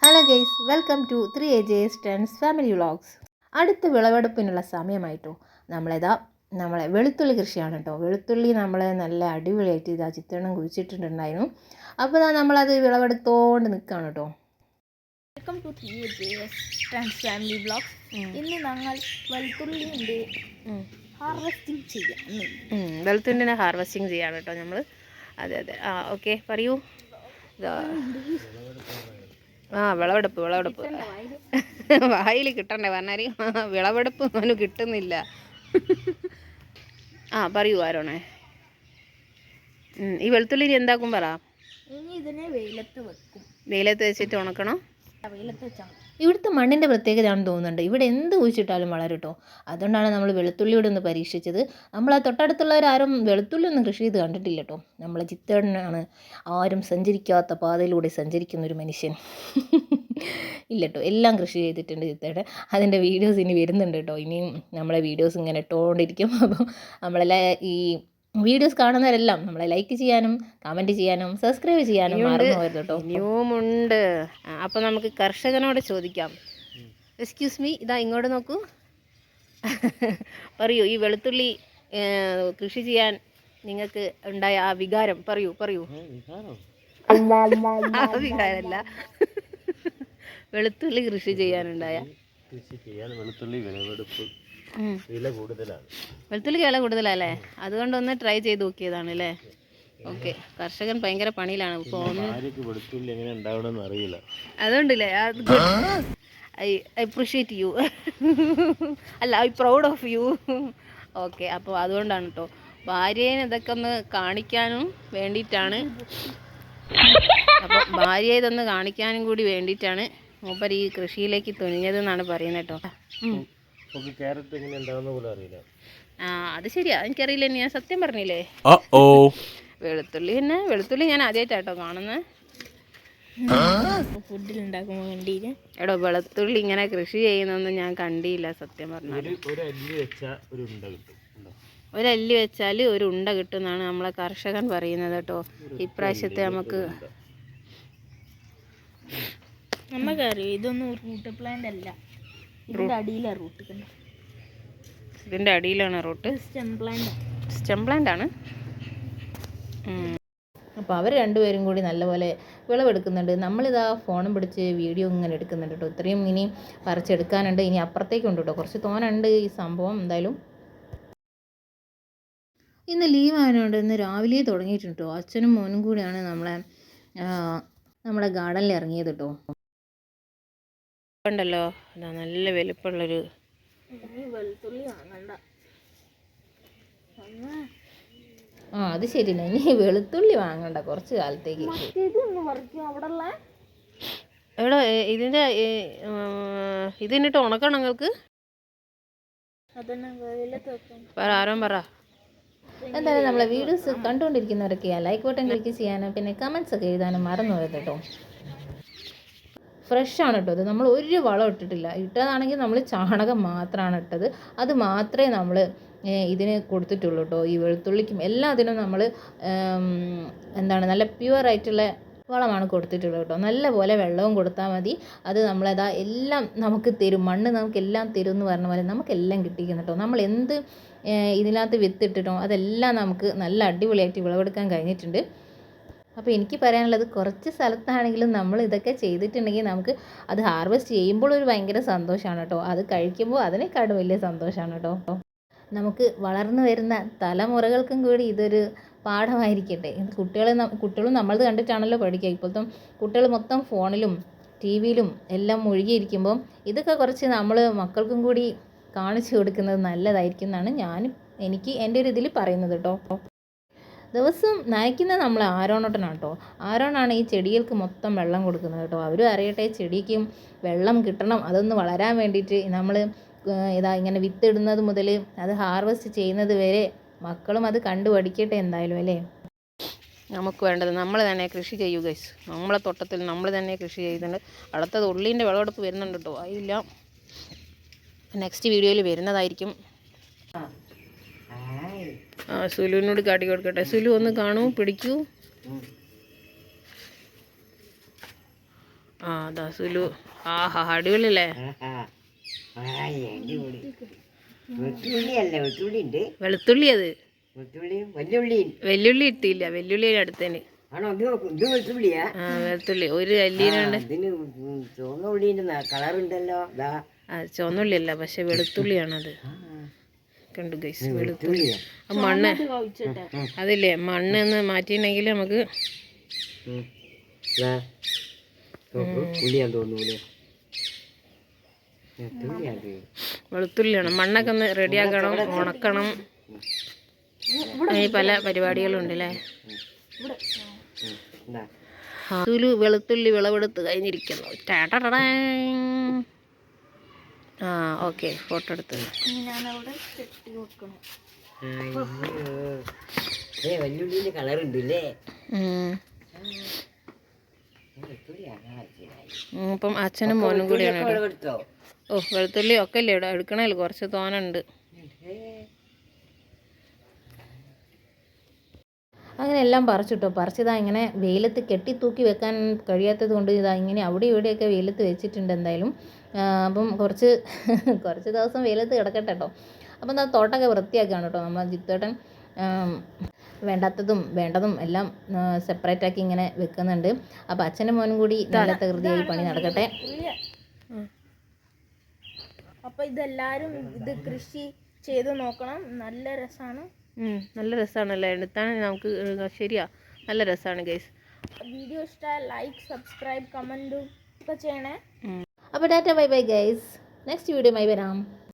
Hello guys, welcome to 3AJ's Trends family vlogs. അടുത്ത വിളവെടുപ്പിനുള്ള സമയമായിട്ടോ. നമ്മളെ വെളുത്തുള്ളി കൃഷിയാണ് കേട്ടോ. വെളുത്തുള്ളി നമ്മൾ നല്ല അടിപൊളിയായിട്ട് ഇതാ ചിത്രണം കുഴിച്ചിട്ടുണ്ടായിരുന്നു. അപ്പോൾ നമ്മളത് വിളവെടുത്തോണ്ട് നിൽക്കുകയാണ് കേട്ടോ. Welcome to 3AJ's Trends family vlogs. ഇന്ന് ഞങ്ങൾ വെളുത്തുള്ളിൻ്റെ ഹാർവെസ്റ്റിംഗ് ചെയ്യാം. വെളുത്തുള്ളിനെ ഹാർവെസ്റ്റിംഗ് ചെയ്യാണ് കേട്ടോ നമ്മൾ. അതെ ഓക്കെ, പറയൂ. വിളവെടുപ്പ് വായിൽ കിട്ടണ്ടേ പറഞ്ഞാൽ വിളവെടുപ്പ് അവന് കിട്ടുന്നില്ല. പറയൂ ആരോണേ. ഈ വെളുത്തുള്ളി എന്താക്കും പറ. ഇനി ഇതിനെ വെയിലത്ത് വെച്ചിട്ട് ഉണക്കണം. വെയിലത്ത് വെച്ചാൽ ഇവിടുത്തെ മണ്ണിൻ്റെ പ്രത്യേകതയാണെന്ന് തോന്നുന്നുണ്ട്. ഇവിടെ എന്ത് കുഴിച്ചിട്ടാലും വളരും കേട്ടോ. അതുകൊണ്ടാണ് നമ്മൾ വെളുത്തുള്ളിയോടെ ഒന്ന് പരീക്ഷിച്ചത്. നമ്മൾ തൊട്ടടുത്തുള്ളവരാരും വെളുത്തുള്ളി ഒന്നും കൃഷി ചെയ്ത് കണ്ടിട്ടില്ല കേട്ടോ. നമ്മളെ ചിത്തേടനാണ് ആരും സഞ്ചരിക്കാത്ത പാതയിലൂടെ സഞ്ചരിക്കുന്നൊരു മനുഷ്യൻ. ഇല്ല കേട്ടോ, എല്ലാം കൃഷി ചെയ്തിട്ടുണ്ട് ചിത്തേടൻ. അതിൻ്റെ വീഡിയോസ് ഇനി വരുന്നുണ്ട് കേട്ടോ. ഇനിയും നമ്മളെ വീഡിയോസ് ഇങ്ങനെ ഇട്ടുകൊണ്ടിരിക്കും. അപ്പോൾ നമ്മളെല്ലാം ഈ വീഡിയോസ് കാണുന്നവരെല്ലാം നമ്മളെ ലൈക്ക് ചെയ്യാനും കമൻറ്റ് ചെയ്യാനും സബ്സ്ക്രൈബ് ചെയ്യാനും മറന്നു പോയത് കേട്ടോ. ഇനിയുമുണ്ട്. അപ്പോൾ നമുക്ക് കർഷകനോട് ചോദിക്കാം. എക്സ്ക്യൂസ് മീ, ഇതാ ഇങ്ങോട്ട് നോക്കൂ. പറയൂ, ഈ വെളുത്തുള്ളി കൃഷി ചെയ്യാൻ നിങ്ങൾക്ക് ഉണ്ടായ ആ വികാരം പറയൂ. ആ വികാരമല്ല, വെളുത്തുള്ളി കൃഷി ചെയ്യാനുണ്ടായ വെളുത്തുള്ളി വിലവെടുപ്പ് വെളുത്തുള്ളിക്ക് വില കൂടുതലല്ലേ, അതുകൊണ്ടൊന്ന് ട്രൈ ചെയ്ത് നോക്കിയതാണ് അല്ലേ. ഓക്കെ, കർഷകൻ ഭയങ്കര പണിയിലാണ്. വെളുത്തുള്ളി എങ്ങനെ ഉണ്ടാവണമെന്ന് അറിയില്ല. അതുകൊണ്ടില്ലേ, ഐ അപ്രിഷ്യേറ്റ് യു. അല്ല, I proud of you. Okay, അപ്പോൾ അതുകൊണ്ടാണ് കേട്ടോ. ഭാര്യയെ ഇതൊക്കെ ഒന്ന് കാണിക്കാനും വേണ്ടിയിട്ടാണ്. അപ്പോൾ ഭാര്യയെ ഇതൊന്ന് കാണിക്കാനും കൂടി വേണ്ടിയിട്ടാണ് മൂപ്പർ ഈ കൃഷിയിലേക്ക് തുനിഞ്ഞതെന്നാണ് പറയുന്നത് കേട്ടോ. അത് ശരിയാ, എനിക്കറിയില്ല. ഞാൻ സത്യം പറഞ്ഞില്ലേ. വെളുത്തുള്ളി ഞാൻ ആദ്യമായിട്ടാട്ടോ കാണുന്നത്. ഫുഡിലുണ്ടാക്കുമ്പോൾ കണ്ടില്ല. എടോ, വെളുത്തുള്ളി ഇങ്ങനെ കൃഷി ചെയ്യുന്നൊന്നും ഞാൻ കണ്ടില്ല സത്യം പറഞ്ഞാൽ. ഒരല്ലി വെച്ചാൽ ഒരു ഉണ്ട കിട്ടുമെന്നാണ് നമ്മളെ കർഷകൻ പറയുന്നത് കേട്ടോ. ഇപ്രാവശ്യത്തെ നമുക്കറിയാം ഇതൊന്നും റൂട്ട് പ്ലാന്റ് അല്ല. ഇതിൻ്റെ അടിയിലാണ് റൂട്ട്. ഇതിൻ്റെ അടിയിലാണ് റൂട്ട്. സ്റ്റെം പ്ലാന്റ് ആണ്. അപ്പോൾ അവർ രണ്ടുപേരും കൂടി നല്ലപോലെ വിളവെടുക്കുന്നുണ്ട്. നമ്മളിതാ ഫോണും പിടിച്ച് വീഡിയോ ഇങ്ങനെ എടുക്കുന്നുണ്ട് കേട്ടോ. ഇത്രയും ഇനി പറിച്ചെടുക്കാനുണ്ട്. ഇനി അപ്പുറത്തേക്കുണ്ട് കേട്ടോ. കുറച്ച് തോനുണ്ട് ഈ സംഭവം. എന്തായാലും ഇന്ന് ലീവ് ആയതുകൊണ്ട് ഇന്ന് രാവിലെ തുടങ്ങിയിട്ടുണ്ട് കേട്ടോ. അച്ഛനും മോനും കൂടിയാണ് നമ്മളെ ഗാർഡനിൽ ഇറങ്ങിയത് കേട്ടോ. ഉണ്ടല്ലോ, അതാ നല്ല വലുപ്പമുള്ളൊരു വെളുത്തുള്ളി വാങ്ങണ്ട. അത് ശരിയല്ല, ഇനി വെളുത്തുള്ളി വാങ്ങണ്ട കുറച്ച് കാലത്തേക്ക്. എവിടെ ഇതിനിട്ട് ഉണക്കണം നിങ്ങൾക്ക്. പറ. എന്തായാലും നമ്മളെ വീഡിയോസ് കണ്ടുകൊണ്ടിരിക്കുന്നവരൊക്കെ ലൈക്ക് ബട്ടൺ ക്ലിക്ക് ചെയ്യാനും പിന്നെ കമൻസ് ഒക്കെ എഴുതാനും മറന്നു പോയത് കേട്ടോ. ഫ്രഷാണ് കേട്ടോ. ഇത് നമ്മൾ ഒരു വളം ഇട്ടിട്ടില്ല. ഇട്ടതാണെങ്കിൽ നമ്മൾ ചാണകം മാത്രമാണ് ഇട്ടത്. അത് മാത്രമേ നമ്മൾ ഇതിന് കൊടുത്തിട്ടുള്ളൂ കേട്ടോ. ഈ വെളുത്തുള്ളിക്കും എല്ലാത്തിനും നമ്മൾ നല്ല പ്യുവറായിട്ടുള്ള വളമാണ് കൊടുത്തിട്ടുള്ളത് കേട്ടോ. നല്ല പോലെ വെള്ളവും കൊടുത്താൽ മതി. അത് നമ്മളതാ എല്ലാം നമുക്ക് തരും. മണ്ണ് നമുക്കെല്ലാം തരും എന്ന് പറഞ്ഞ പോലെ നമുക്കെല്ലാം കിട്ടിക്കുന്നു കേട്ടോ. നമ്മൾ എന്ത് ഇതിനകത്ത് വിത്തിട്ടിട്ടോ അതെല്ലാം നമുക്ക് നല്ല അടിപൊളിയായിട്ട് വിളവെടുക്കാൻ കഴിഞ്ഞിട്ടുണ്ട്. അപ്പോൾ എനിക്ക് പറയാനുള്ളത്, കുറച്ച് സ്ഥലത്താണെങ്കിലും നമ്മൾ ഇതൊക്കെ ചെയ്തിട്ടുണ്ടെങ്കിൽ നമുക്ക് അത് ഹാർവെസ്റ്റ് ചെയ്യുമ്പോൾ ഒരു ഭയങ്കര സന്തോഷമാണ് കേട്ടോ. അത് കഴിക്കുമ്പോൾ അതിനേക്കാളും വലിയ സന്തോഷമാണ് കേട്ടോ. നമുക്ക് വളർന്നു വരുന്ന തലമുറകൾക്കും കൂടി ഇതൊരു പാഠമായിരിക്കട്ടെ. കുട്ടികളും നമ്മളത് കണ്ടിട്ടാണല്ലോ പഠിക്കുക. ഇപ്പോഴത്തെ കുട്ടികൾ മൊത്തം ഫോണിലും TV-യിലും എല്ലാം മുഴുകിയിരിക്കുമ്പം ഇതൊക്കെ കുറച്ച് നമ്മൾ മക്കൾക്കും കൂടി കാണിച്ചു കൊടുക്കുന്നത് നല്ലതായിരിക്കും എന്നാണ് എനിക്ക് എൻ്റെ ഒരു ഇതിൽ പറയുന്നത് കേട്ടോ. ദിവസം നനയ്ക്കുന്നത് നമ്മൾ ആരോണട്ടനാണ് കേട്ടോ. ആരോണാണ് ഈ ചെടികൾക്ക് മൊത്തം വെള്ളം കൊടുക്കുന്നത് കേട്ടോ. അവരും അറിയട്ടെ ചെടിക്കും വെള്ളം കിട്ടണം. അതൊന്ന് വളരാൻ വേണ്ടിയിട്ട് നമ്മൾ ഇങ്ങനെ വിത്തിടുന്നത് മുതൽ അത് ഹാർവെസ്റ്റ് ചെയ്യുന്നത് വരെ മക്കളും അത് കണ്ടു പഠിക്കട്ടെ എന്തായാലും അല്ലേ. നമുക്ക് വേണ്ടത് നമ്മൾ തന്നെ കൃഷി ചെയ്യൂ ഗൈസ്. നമ്മളെ തോട്ടത്തിൽ നമ്മൾ തന്നെ കൃഷി ചെയ്യുന്നുണ്ട്. അടുത്തത് ഉള്ളിൻ്റെ വിളവെടുപ്പ് വരുന്നുണ്ട് കേട്ടോ. അതില്ല, നെക്സ്റ്റ് വീഡിയോയിൽ വരുന്നതായിരിക്കും. സുലുവിനോട് കാട്ടി കൊടുക്കട്ടെ. സുലു ഒന്ന് കാണൂ, പിടിക്കൂ. ആ ദാസുലു ആഹാ അടിപൊളിയല്ലേ? അടിപൊളി. വെളുത്തുള്ളിയല്ല, വെളുത്തുള്ളി ഉണ്ട്. വെളുത്തുള്ളി അത് വെളുത്തുള്ളിയും വല്യുള്ളി വെല്ലുള്ളി ഇട്ടില്ല, വെല്ലുള്ളി അടുത്തേന്. ആണോ? ഇത് വെളുത്തുള്ളിയാ? ആ വെളുത്തുള്ളി ഒരു അല്ലീനുണ്ട്. ഇതിന് ചുവന്ന ഉള്ളിന്റെ കളറുണ്ടല്ലോ. ചുവന്നുള്ളി അല്ല, പക്ഷെ വെളുത്തുള്ളിയാണത്. കണ്ടു ഗൈസ്, വെളുത്തുള്ളി. വെളുത്തുള്ളിയാ. മണ്ണ് അതില്ലേ, മണ്ണ് എന്ന് മാറ്റിയിട്ടുണ്ടെങ്കിൽ നമുക്ക് ഉള്ളിയാന്ന് തോന്നൂലേ? വെളുത്തുള്ളിയാണ്. വെളുത്തുള്ളിയാണ്. മണ്ണൊക്കെ ഒന്ന് റെഡിയാക്കണം, ഉണക്കണം. പല പരിപാടികളുണ്ട് അല്ലേ? സുലു വെളുത്തുള്ളി വിളവെടുത്ത് കഴിഞ്ഞിരിക്കുന്നു. ടാടടടാ. ആ ഓക്കെ, ഫോട്ടോ എടുത്ത്. ഞാനവിടെ കെട്ടി വെക്കണം. വല്യുള്ളിന്റെ കളറുണ്ട് അല്ലേ? ഇപ്പം അച്ഛനും മോനും കൂടിയാണ് ഇവിടെ. എടുത്തോ? ഓ വെളുത്തുള്ളി ഒക്കെ അല്ലേ ഇവിടെ എടുക്കണല്ലോ, കുറച്ച് തോനുണ്ട്. അങ്ങനെ എല്ലാം പറിച്ചിട്ടോ. പറിച്ചിതാ ഇങ്ങനെ വെയിലത്ത് കെട്ടി തൂക്കി വെക്കാൻ കഴിയാത്തത് കൊണ്ട് ഇതാ ഇങ്ങനെ അവിടെ ഇവിടെയൊക്കെ വെയിലത്ത് വെച്ചിട്ടുണ്ട് എന്തായാലും. അപ്പം കുറച്ച് ദിവസം വെയിലത്ത് കിടക്കട്ടെ കേട്ടോ. അപ്പം എന്താ തോട്ടമൊക്കെ വൃത്തിയാക്കുകയാണ് കേട്ടോ നമ്മൾ ജിത്തേട്ടൻ. വേണ്ടാത്തതും വേണ്ടതും എല്ലാം സെപ്പറേറ്റ് ആക്കി ഇങ്ങനെ വെക്കുന്നുണ്ട്. അപ്പം അച്ഛനും മോനും കൂടി നല്ല തകൃതിയായി പണി നടക്കട്ടെ. അപ്പോൾ ഇതെല്ലാവരും ഇത് കൃഷി ചെയ്ത് നോക്കണം. നല്ല രസമാണ്. നല്ല രസമാണല്ലേ എടുത്താൽ നമുക്ക്. ശരിയാ, നല്ല രസമാണ് ഗൈസ്. വീഡിയോ ഇഷ്ടമായ ലൈക്ക്, സബ്സ്ക്രൈബ്, കമൻറ്റും ഒക്കെ ചെയ്യണേ. അപ്പോൾ Tata bye bye guys. Next വീഡിയോയുമായി വരാം.